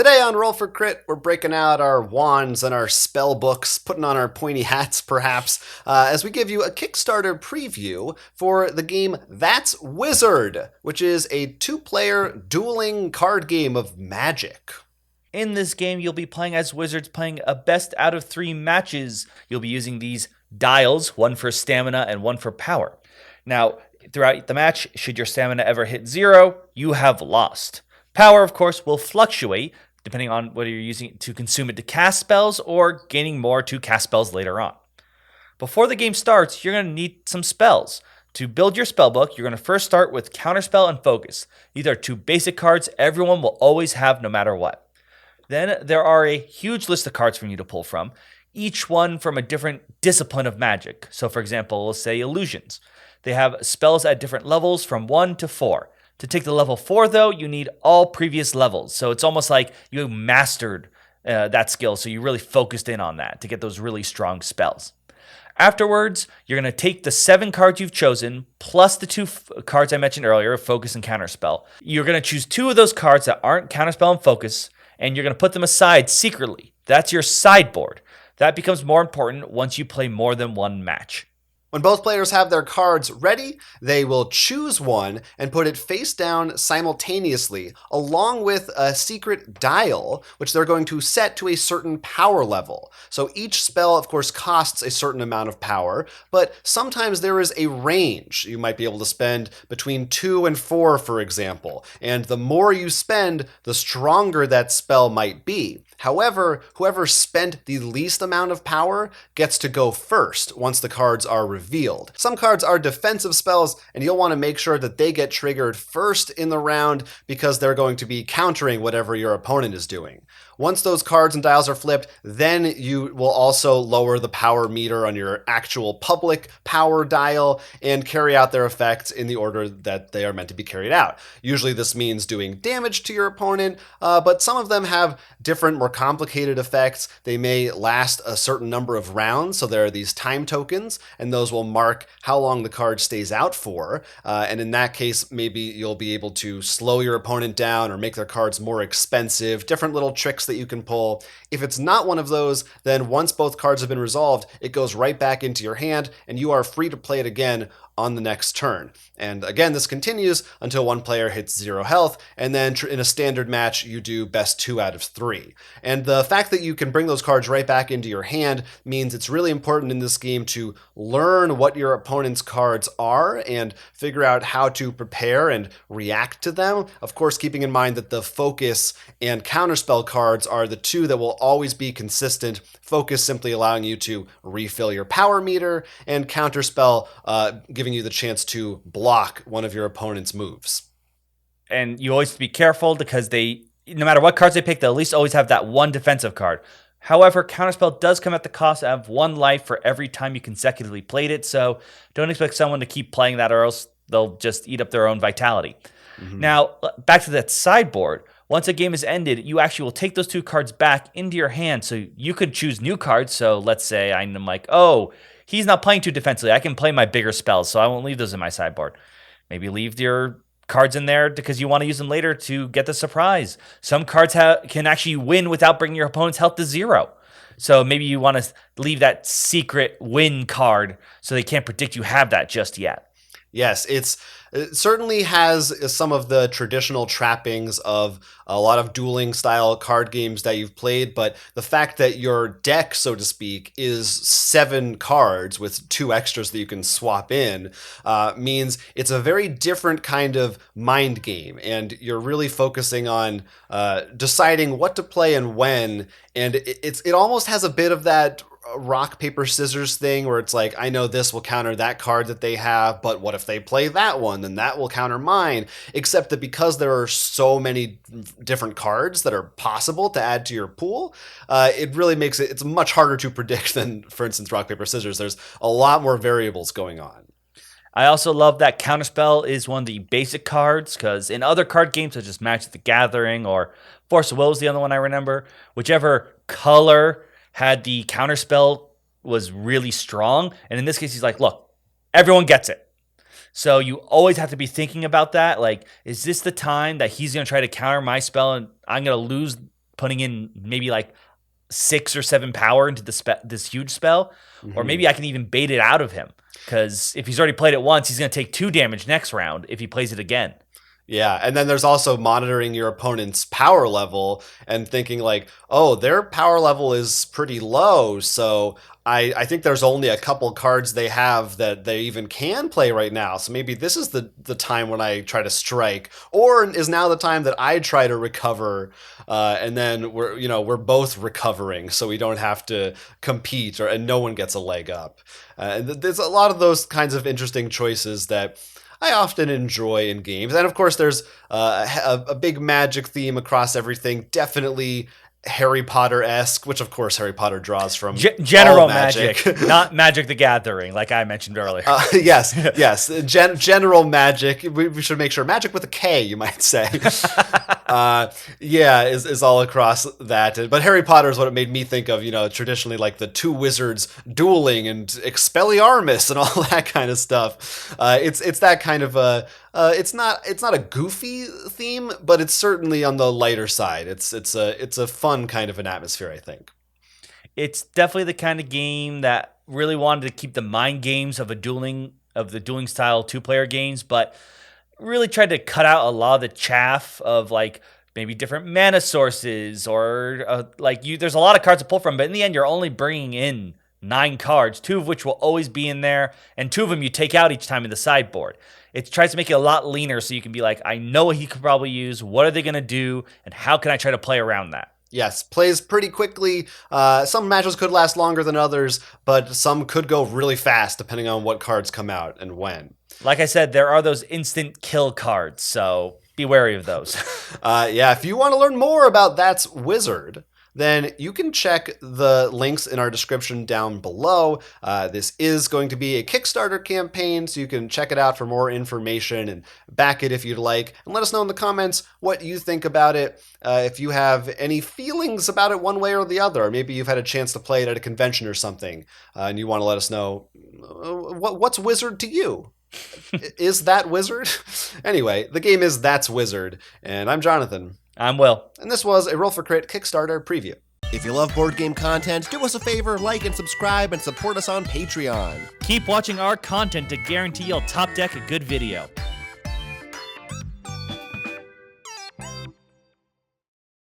Today on Roll for Crit, we're breaking out our wands and our spell books, putting on our pointy hats perhaps, as we give you a Kickstarter preview for the game That's Wizard, which is a two-player dueling card game of Magic. In this game, you'll be playing as wizards, playing a best out of 3 matches. You'll be using these dials, one for stamina and one for power. Now, throughout the match, should your stamina ever hit 0, you have lost. Power, of course, will fluctuate depending on whether you're using it to consume it to cast spells or gaining more to cast spells later on. Before the game starts, you're going to need some spells. To build your spellbook, you're going to first start with Counterspell and Focus. These are 2 basic cards everyone will always have no matter what. Then there are a huge list of cards for you to pull from, each one from a different discipline of magic. So for example, let's say illusions. They have spells at different levels from 1 to 4. To take the level 4 though, you need all previous levels. So it's almost like you mastered that skill, so you really focused in on that to get those really strong spells. Afterwards, you're going to take the 7 cards you've chosen, plus the 2 cards I mentioned earlier, Focus and Counterspell. You're going to choose 2 of those cards that aren't Counterspell and Focus, and you're going to put them aside secretly. That's your sideboard. That becomes more important once you play more than one match. When both players have their cards ready, they will choose one and put it face down simultaneously, along with a secret dial, which they're going to set to a certain power level. So each spell, of course, costs a certain amount of power, but sometimes there is a range. You might be able to spend between 2 and 4, for example, and the more you spend, the stronger that spell might be. However, whoever spent the least amount of power gets to go first once the cards are revealed. Some cards are defensive spells, and you'll want to make sure that they get triggered first in the round because they're going to be countering whatever your opponent is doing. Once those cards and dials are flipped, then you will also lower the power meter on your actual public power dial and carry out their effects in the order that they are meant to be carried out. Usually this means doing damage to your opponent, but some of them have different, more complicated effects. They may last a certain number of rounds, so there are these time tokens, and those will mark how long the card stays out for. And in that case, maybe you'll be able to slow your opponent down or make their cards more expensive, different little tricks that you can pull. If it's not one of those, then once both cards have been resolved, it goes right back into your hand, and you are free to play it again on the next turn. And again, this continues until one player hits 0 health, and then in a standard match, you do best 2 out of 3. And the fact that you can bring those cards right back into your hand means it's really important in this game to learn what your opponent's cards are and figure out how to prepare and react to them. Of course, keeping in mind that the Focus and Counterspell cards are the 2 that will always be consistent. Focus simply allowing you to refill your power meter, and Counterspell giving you the chance to block one of your opponent's moves. And you always have to be careful because no matter what cards they pick, they'll at least always have that one defensive card. However, Counterspell does come at the cost of 1 life for every time you consecutively played it, so don't expect someone to keep playing that or else they'll just eat up their own vitality. Mm-hmm. Now, back to that sideboard. Once a game is ended, you actually will take those 2 cards back into your hand, so you could choose new cards. So let's say I'm like, oh, he's not playing too defensively. I can play my bigger spells, so I won't leave those in my sideboard. Maybe leave your cards in there because you want to use them later to get the surprise. Some cards can actually win without bringing your opponent's health to 0. So maybe you want to leave that secret win card so they can't predict you have that just yet. Yes, it certainly has some of the traditional trappings of a lot of dueling style card games that you've played, but the fact that your deck, so to speak, is 7 cards with 2 extras that you can swap in means it's a very different kind of mind game, and you're really focusing on deciding what to play and when, and it almost has a bit of that rock, paper, scissors thing where it's like, I know this will counter that card that they have, but what if they play that one? Then that will counter mine. Except that because there are so many different cards that are possible to add to your pool, it really makes it's much harder to predict than, for instance, rock, paper, scissors. There's a lot more variables going on. I also love that Counterspell is one of the basic cards, because in other card games such as Magic the Gathering or Force of Will is the other one I remember, whichever color had the Counterspell was really strong. And in this case, he's like, look, everyone gets it. So you always have to be thinking about that. Like, is this the time that he's going to try to counter my spell and I'm going to lose putting in maybe like 6 or 7 power into this huge spell, or maybe I can even bait it out of him, because if he's already played it once, he's going to take 2 damage next round if he plays it again. Yeah, and then there's also monitoring your opponent's power level and thinking like, oh, their power level is pretty low, so I think there's only a couple cards they have that they even can play right now. So maybe this is the time when I try to strike, or is now the time that I try to recover, and then we're both recovering, so we don't have to compete, and no one gets a leg up. And there's a lot of those kinds of interesting choices that I often enjoy in games. And of course, there's a big magic theme across everything. Definitely Harry Potter-esque, which of course Harry Potter draws from general magic, not Magic the Gathering, like I mentioned earlier. Yes. General magic. We should make sure magic with a K, you might say. Is all across that. But Harry Potter is what it made me think of, traditionally like the 2 wizards dueling and Expelliarmus and all that kind of stuff. It's that kind of it's not a goofy theme, but it's certainly on the lighter side. It's a fun kind of an atmosphere, I think. It's definitely the kind of game that really wanted to keep the mind games of the dueling style 2-player games, but really tried to cut out a lot of the chaff of like maybe different mana sources, or there's a lot of cards to pull from, but in the end you're only bringing in 9 cards, 2 of which will always be in there, and 2 of them you take out each time in the sideboard. It tries to make it a lot leaner, so you can be like, I know what he could probably use, what are they going to do, and how can I try to play around that? Yes, plays pretty quickly. Some matches could last longer than others, but some could go really fast depending on what cards come out and when. Like I said, there are those instant kill cards, so be wary of those. If you want to learn more about That's Wizard, then you can check the links in our description down below. This is going to be a Kickstarter campaign, so you can check it out for more information and back it if you'd like. And let us know in the comments what you think about it. If you have any feelings about it one way or the other, or maybe you've had a chance to play it at a convention or something, and you want to let us know what's Wizard to you. Is that Wizard? Anyway, the game is That's Wizard, and I'm Jonathan. I'm Will. And this was a Roll for Crit Kickstarter preview. If you love board game content, do us a favor, like and subscribe, and support us on Patreon. Keep watching our content to guarantee you'll top deck a good video.